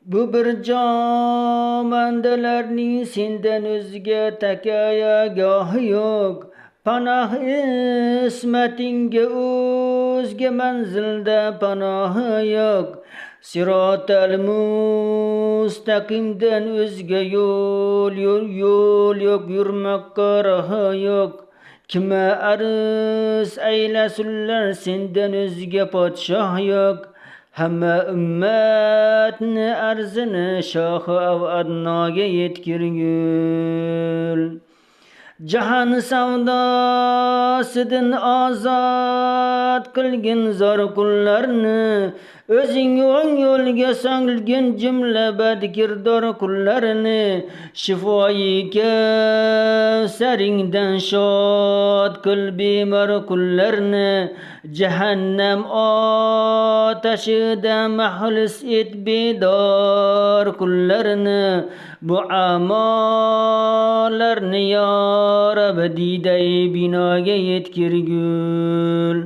Bu bir jomandalarning sendan o'zga takayagahi yo'q. Panoh ismatingga o'zga manzilda panohi yo'q. Sirotal mustaqimdan o'zga yo'l yo'q, yurmoqqa raho yo'q. Kima arz aylasunlar sendan o'zga podshoh yo'q. Hamma ummatni arzini shohi adnoga yetkirgul. Jahon savdosidan ozod qilgin zor qullarni. O'zing o'ng yo'lga solgin jumla badkirdor qullarni. Shifoi kavsaringdan shod qil bemor qullarni. Jahannam otashida mahlis et bedor qullarni. Bu amallarni ya Rab diday binoga yetkirgul.